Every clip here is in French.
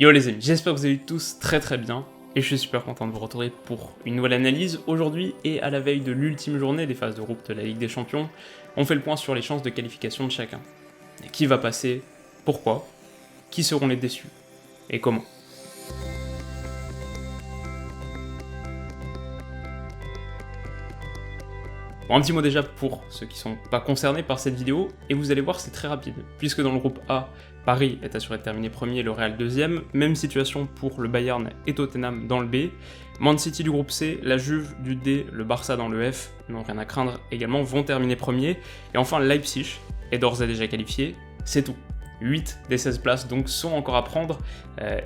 Yo les amis, j'espère que vous allez tous très bien et je suis super content de vous retrouver pour une nouvelle analyse. Aujourd'hui et à la veille de l'ultime journée des phases de groupe de la Ligue des Champions, on fait le point sur les chances de qualification de chacun. Et qui va passer, pourquoi, qui seront les déçus et comment. Bon, un petit mot déjà pour ceux qui sont pas concernés par cette vidéo, et vous allez voir c'est très rapide, puisque dans le groupe A, Paris est assuré de terminer premier et le Real deuxième, même situation pour le Bayern et Tottenham dans le B, Man City du groupe C, la Juve du D, le Barça dans le F, non rien à craindre également, vont terminer premier, et enfin Leipzig est d'ores et déjà qualifié, c'est tout. 8 des 16 places donc sont encore à prendre,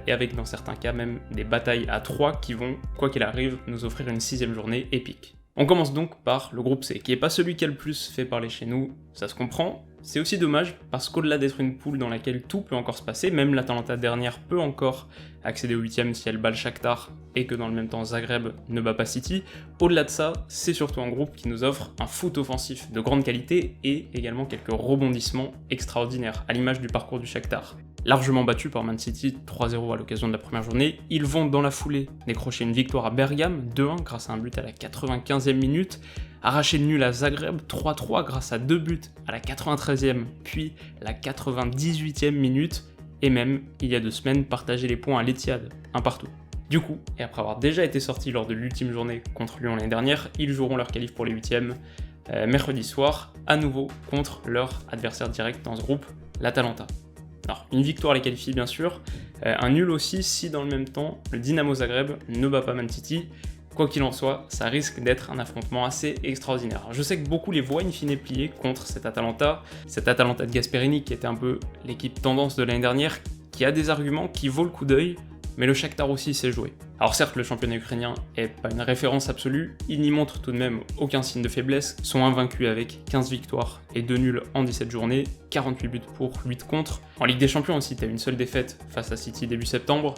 et avec dans certains cas même des batailles à 3 qui vont, quoi qu'il arrive, nous offrir une 6ème journée épique. On commence donc par le groupe C, qui n'est pas celui qui a le plus fait parler chez nous, ça se comprend. C'est aussi dommage, parce qu'au-delà d'être une poule dans laquelle tout peut encore se passer, même l'Atalanta dernière peut encore accéder au 8ème si elle bat le Shakhtar, et que dans le même temps Zagreb ne bat pas City. Au-delà de ça, c'est surtout un groupe qui nous offre un foot offensif de grande qualité, et également quelques rebondissements extraordinaires, à l'image du parcours du Shakhtar. Largement battu par Man City 3-0 à l'occasion de la première journée, ils vont dans la foulée décrocher une victoire à Bergame 2-1 grâce à un but à la 95e minute, arracher le nul à Zagreb 3-3 grâce à 2 buts à la 93e puis la 98e minute, et même, il y a 2 semaines, partager les points à l'Etihad, un partout. Du coup, et après avoir déjà été sortis lors de l'ultime journée contre Lyon l'année dernière, ils joueront leur qualif pour les 8ème mercredi soir, à nouveau contre leur adversaire direct dans ce groupe, l'Atalanta. Alors, une victoire les qualifie bien sûr, un nul aussi si dans le même temps le Dynamo Zagreb ne bat pas Man City. Quoi qu'il en soit, ça risque d'être un affrontement assez extraordinaire. Alors, je sais que beaucoup les voient in fine plier contre cet Atalanta de Gasperini qui était un peu l'équipe tendance de l'année dernière, qui a des arguments, qui vaut le coup d'œil, mais le Shakhtar aussi s'est joué. Alors certes, le championnat ukrainien est pas une référence absolue, il n'y montre tout de même aucun signe de faiblesse, sont invaincus avec 15 victoires et 2 nuls en 17 journées, 48 buts pour, 8 contre. En Ligue des Champions aussi, t'as une seule défaite face à City début septembre.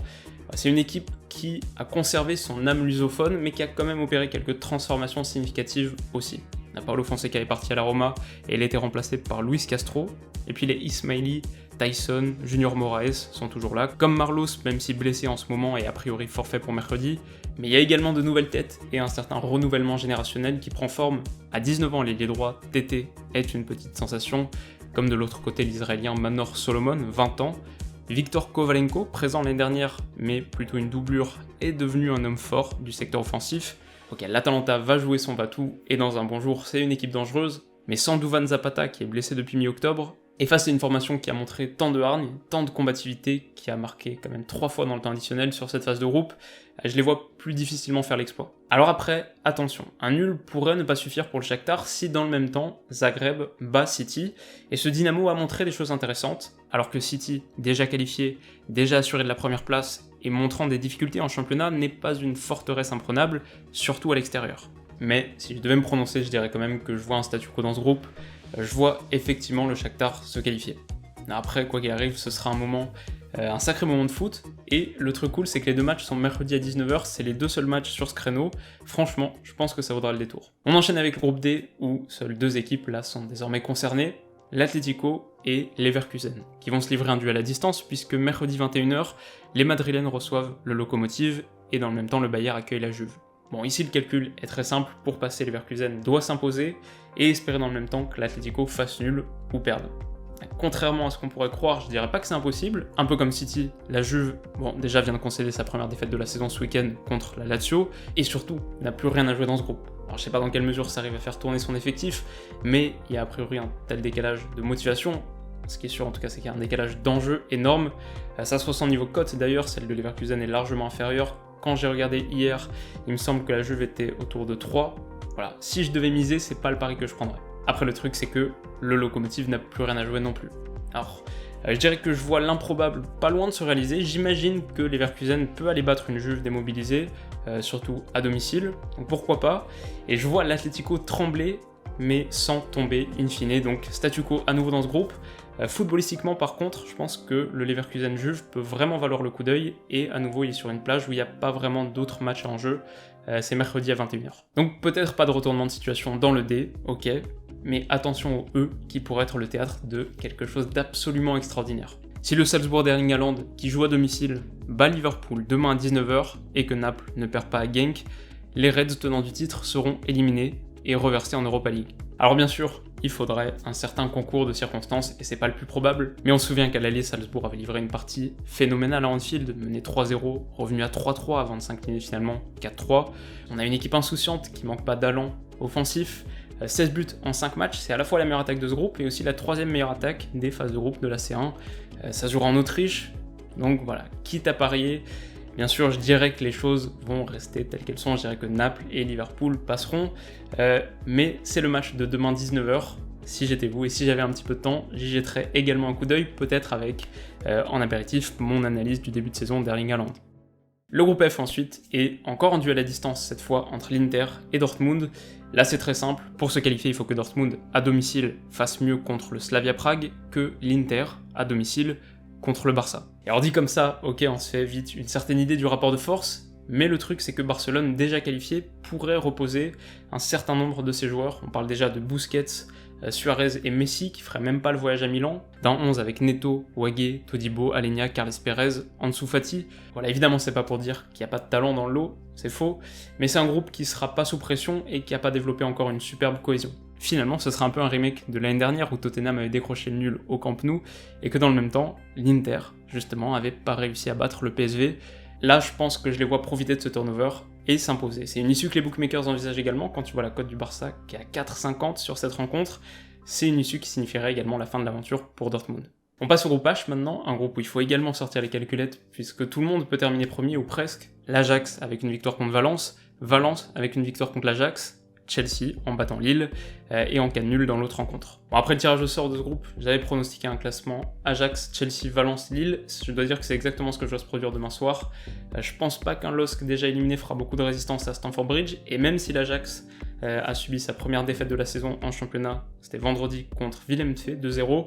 C'est une équipe qui a conservé son âme lusophone, mais qui a quand même opéré quelques transformations significatives aussi. Paolo Fonseca est parti à la Roma et il a été remplacé par Luis Castro, et puis les Ismaili, Tyson, Junior Moraes sont toujours là, comme Marlos, même si blessé en ce moment et a priori forfait pour mercredi. Mais il y a également de nouvelles têtes et un certain renouvellement générationnel qui prend forme. À 19 ans, l'ailier droit, Tété, est une petite sensation, comme de l'autre côté l'Israélien Manor Solomon, 20 ans. Viktor Kovalenko, présent l'année dernière, mais plutôt une doublure, est devenu un homme fort du secteur offensif. Ok, l'Atalanta va jouer son va-tout, et dans un bon jour, c'est une équipe dangereuse, mais sans Duvan Zapata qui est blessé depuis mi-octobre, et face à une formation qui a montré tant de hargne, tant de combativité, qui a marqué quand même 3 fois dans le temps additionnel sur cette phase de groupe, je les vois plus difficilement faire l'exploit. Alors après, attention, un nul pourrait ne pas suffire pour le Shakhtar si dans le même temps, Zagreb bat City, et ce Dynamo a montré des choses intéressantes, alors que City, déjà qualifié, déjà assuré de la première place, et montrant des difficultés en championnat, n'est pas une forteresse imprenable, surtout à l'extérieur. Mais si je devais me prononcer, je dirais quand même que je vois un statu quo dans ce groupe, je vois effectivement le Shakhtar se qualifier. Après, quoi qu'il arrive, ce sera un sacré moment de foot, et le truc cool c'est que les 2 matchs sont mercredi à 19h, c'est les 2 seuls matchs sur ce créneau, franchement, je pense que ça vaudra le détour. On enchaîne avec le groupe D, où seules 2 équipes là sont désormais concernées, l'Atlético et Leverkusen, qui vont se livrer un duel à distance, puisque mercredi 21h, les Madrilènes reçoivent le Lokomotiv, et dans le même temps le Bayern accueille la Juve. Bon, ici le calcul est très simple, pour passer Leverkusen doit s'imposer, et espérer dans le même temps que l'Atlético fasse nul ou perde. Contrairement à ce qu'on pourrait croire, je dirais pas que c'est impossible, un peu comme City, la Juve, bon, déjà vient de concéder sa première défaite de la saison ce week-end contre la Lazio, et surtout, n'a plus rien à jouer dans ce groupe. Alors je sais pas dans quelle mesure ça arrive à faire tourner son effectif, mais il y a a priori un tel décalage de motivation, ce qui est sûr en tout cas c'est qu'il y a un décalage d'enjeu énorme, ça se ressent au niveau cote d'ailleurs, celle de Leverkusen est largement inférieure, quand j'ai regardé hier, il me semble que la Juve était autour de 3, voilà, si je devais miser, c'est pas le pari que je prendrais. Après le truc c'est que le Lokomotiv n'a plus rien à jouer non plus. Alors, je dirais que je vois l'improbable pas loin de se réaliser, j'imagine que Leverkusen peut aller battre une Juve démobilisée, surtout à domicile, donc pourquoi pas, et je vois l'Atlético trembler, mais sans tomber in fine, donc statu quo à nouveau dans ce groupe. Footballistiquement par contre, je pense que le Leverkusen Juve peut vraiment valoir le coup d'œil, et à nouveau il est sur une plage où il n'y a pas vraiment d'autres matchs en jeu, c'est mercredi à 21h. Donc peut-être pas de retournement de situation dans le D, ok, mais attention au E qui pourrait être le théâtre de quelque chose d'absolument extraordinaire. Si le Salzbourg d'Erling Haaland, qui joue à domicile, bat Liverpool demain à 19h et que Naples ne perd pas à Genk, les Reds tenants du titre seront éliminés et reversés en Europa League. Alors bien sûr, il faudrait un certain concours de circonstances et c'est pas le plus probable, mais on se souvient qu'à l'aller, Salzbourg avait livré une partie phénoménale à Anfield, mené 3-0, revenu à 3-3 à 25 minutes finalement, 4-3. On a une équipe insouciante qui manque pas d'allant offensif, 16 buts en 5 matchs, c'est à la fois la meilleure attaque de ce groupe et aussi la troisième meilleure attaque des phases de groupe de la C1. Ça se jouera en Autriche, donc voilà, quitte à parier, bien sûr je dirais que les choses vont rester telles qu'elles sont, je dirais que Naples et Liverpool passeront, mais c'est le match de demain 19h, si j'étais vous et si j'avais un petit peu de temps, j'y jetterais également un coup d'œil, peut-être avec en apéritif mon analyse du début de saison d'Erling Haaland. Le groupe F ensuite est encore en duel à distance cette fois entre l'Inter et Dortmund. Là c'est très simple, pour se qualifier il faut que Dortmund à domicile fasse mieux contre le Slavia Prague que l'Inter à domicile contre le Barça. Et alors dit comme ça, ok on se fait vite une certaine idée du rapport de force, mais le truc c'est que Barcelone déjà qualifié pourrait reposer un certain nombre de ses joueurs, on parle déjà de Busquets, Suarez et Messi qui feraient même pas le voyage à Milan, dans 11 avec Neto, Wagué, Todibo, Alenia, Carles Pérez, Ansu Fati. Voilà, évidemment c'est pas pour dire qu'il n'y a pas de talent dans le lot, c'est faux, mais c'est un groupe qui sera pas sous pression et qui a pas développé encore une superbe cohésion. Finalement, ce sera un peu un remake de l'année dernière où Tottenham avait décroché le nul au Camp Nou et que dans le même temps, l'Inter, justement, avait pas réussi à battre le PSV. Là, je pense que je les vois profiter de ce turnover et s'imposer. C'est une issue que les bookmakers envisagent également quand tu vois la cote du Barça qui est à 4,50 sur cette rencontre. C'est une issue qui signifierait également la fin de l'aventure pour Dortmund. On passe au groupe H maintenant, un groupe où il faut également sortir les calculettes puisque tout le monde peut terminer premier ou presque. L'Ajax avec une victoire contre Valence, Valence avec une victoire contre l'Ajax, Chelsea en battant Lille et en cas de nul dans l'autre rencontre. Bon, après le tirage au sort de ce groupe, j'avais pronostiqué un classement Ajax, Chelsea, Valence, Lille. Je dois dire que c'est exactement ce que je dois se produire demain soir. Je pense pas qu'un LOSC déjà éliminé fera beaucoup de résistance à Stamford Bridge, et même si l'Ajax a subi sa première défaite de la saison en championnat, c'était vendredi contre Willem II 2-0,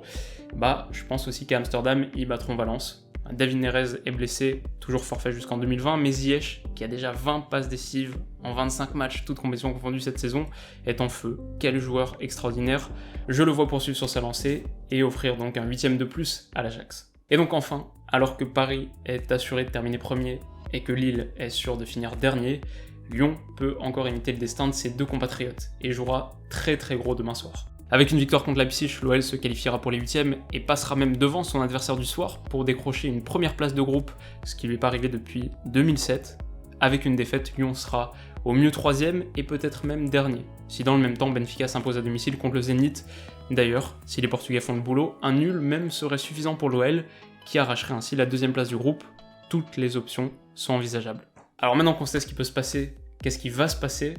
bah je pense aussi qu'à Amsterdam, ils battront Valence. David Neres est blessé, toujours forfait jusqu'en 2020, mais Ziyech, qui a déjà 20 passes décisives en 25 matchs, toutes compétitions confondues cette saison, est en feu. Quel joueur extraordinaire. Je le vois poursuivre sur sa lancée et offrir donc un 8ème de plus à l'Ajax. Et donc enfin, alors que Paris est assuré de terminer premier et que Lille est sûr de finir dernier, Lyon peut encore imiter le destin de ses deux compatriotes et jouera très très gros demain soir. Avec une victoire contre Leipzig, l'OL se qualifiera pour les 8ème et passera même devant son adversaire du soir pour décrocher une première place de groupe, ce qui lui est pas arrivé depuis 2007. Avec une défaite, Lyon sera au mieux 3ème et peut-être même dernier, si dans le même temps Benfica s'impose à domicile contre le Zénith. D'ailleurs, si les Portugais font le boulot, un nul même serait suffisant pour l'OL, qui arracherait ainsi la 2ème place du groupe. Toutes les options sont envisageables. Alors maintenant qu'on sait ce qui peut se passer, qu'est-ce qui va se passer ?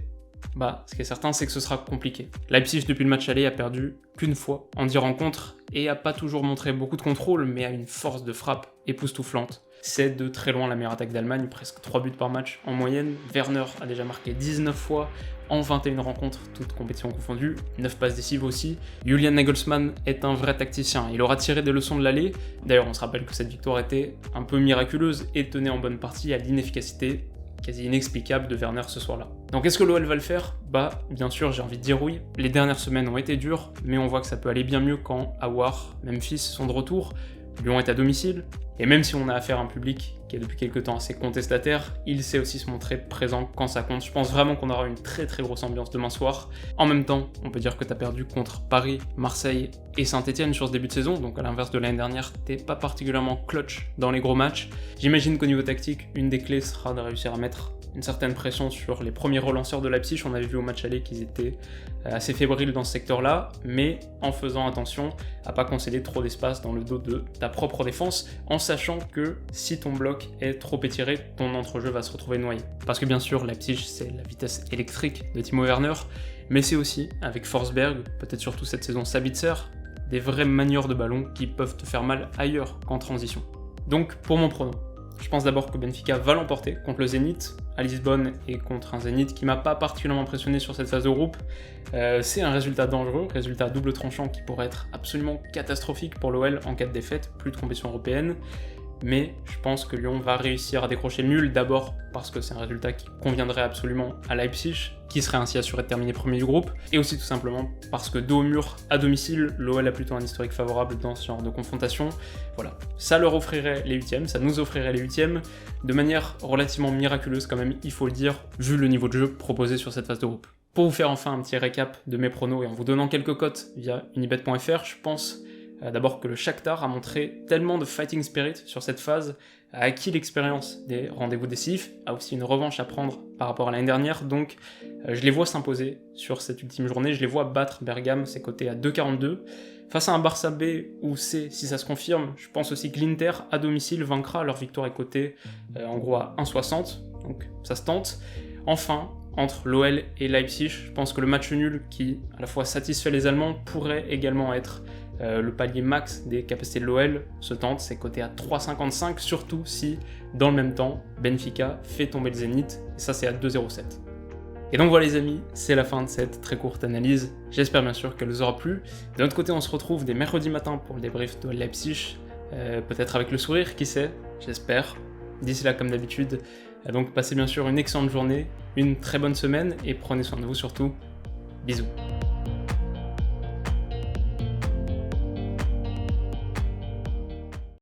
Bah, ce qui est certain, c'est que ce sera compliqué. Leipzig, depuis le match aller, a perdu qu'une fois en 10 rencontres et a pas toujours montré beaucoup de contrôle, mais a une force de frappe époustouflante. C'est de très loin la meilleure attaque d'Allemagne, presque 3 buts par match en moyenne. Werner a déjà marqué 19 fois en 21 rencontres, toutes compétitions confondues, 9 passes décisives aussi. Julian Nagelsmann est un vrai tacticien, il aura tiré des leçons de l'aller. D'ailleurs, on se rappelle que cette victoire était un peu miraculeuse et tenait en bonne partie à l'inefficacité quasi inexplicable de Werner ce soir-là. Donc est-ce que l'OL va le faire ? Bah, bien sûr, j'ai envie de dire oui. Les dernières semaines ont été dures, mais on voit que ça peut aller bien mieux quand Aouar, Memphis sont de retour. Lyon est à domicile, et même si on a affaire à un public qui est depuis quelques temps assez contestataire, il sait aussi se montrer présent quand ça compte. Je pense vraiment qu'on aura une très très grosse ambiance demain soir. En même temps, on peut dire que t'as perdu contre Paris, Marseille et Saint-Etienne sur ce début de saison, donc à l'inverse de l'année dernière, t'es pas particulièrement clutch dans les gros matchs. J'imagine qu'au niveau tactique, une des clés sera de réussir à mettre une certaine pression sur les premiers relanceurs de Leipzig. On avait vu au match aller qu'ils étaient assez fébriles dans ce secteur-là, mais en faisant attention à pas concéder trop d'espace dans le dos de ta propre défense, en sachant que si ton bloc est trop étiré, ton entrejeu va se retrouver noyé. Parce que bien sûr, Leipzig, c'est la vitesse électrique de Timo Werner, mais c'est aussi, avec Forsberg, peut-être surtout cette saison Sabitzer, des vrais manieurs de ballon qui peuvent te faire mal ailleurs qu'en transition. Donc, pour mon prono, je pense d'abord que Benfica va l'emporter contre le Zénith à Lisbonne et contre un Zénith qui m'a pas particulièrement impressionné sur cette phase de groupe. C'est un résultat dangereux, résultat à double tranchant qui pourrait être absolument catastrophique pour l'OL en cas de défaite, plus de compétition européenne. mais je pense que Lyon va réussir à décrocher le nul, d'abord parce que c'est un résultat qui conviendrait absolument à Leipzig, qui serait ainsi assuré de terminer premier du groupe, et aussi tout simplement parce que dos au mur, à domicile, l'OL a plutôt un historique favorable dans ce genre de confrontation. Voilà, ça leur offrirait les huitièmes, ça nous offrirait les huitièmes, de manière relativement miraculeuse quand même, il faut le dire, vu le niveau de jeu proposé sur cette phase de groupe. Pour vous faire enfin un petit récap de mes pronos et en vous donnant quelques cotes via unibet.fr, je pense d'abord que le Shakhtar a montré tellement de fighting spirit sur cette phase, a acquis l'expérience des rendez-vous décisifs, a aussi une revanche à prendre par rapport à l'année dernière, donc je les vois s'imposer sur cette ultime journée, je les vois battre Bergame, c'est coté à 2,42. Face à un Barça B ou C, si ça se confirme, je pense aussi que l'Inter à domicile vaincra, leur victoire est cotée en gros à 1,60, donc ça se tente. Enfin, entre l'OL et Leipzig, je pense que le match nul qui à la fois satisfait les Allemands pourrait également être le palier max des capacités de l'OL se tente, c'est coté à 3,55, surtout si, dans le même temps, Benfica fait tomber le Zénith, et ça c'est à 2,07. Et donc voilà les amis, c'est la fin de cette très courte analyse, j'espère bien sûr qu'elle vous aura plu. De notre côté on se retrouve dès mercredi matin pour le débrief de Leipzig, peut-être avec le sourire, qui sait, j'espère. D'ici là comme d'habitude, donc passez bien sûr une excellente journée, une très bonne semaine, et prenez soin de vous surtout, bisous.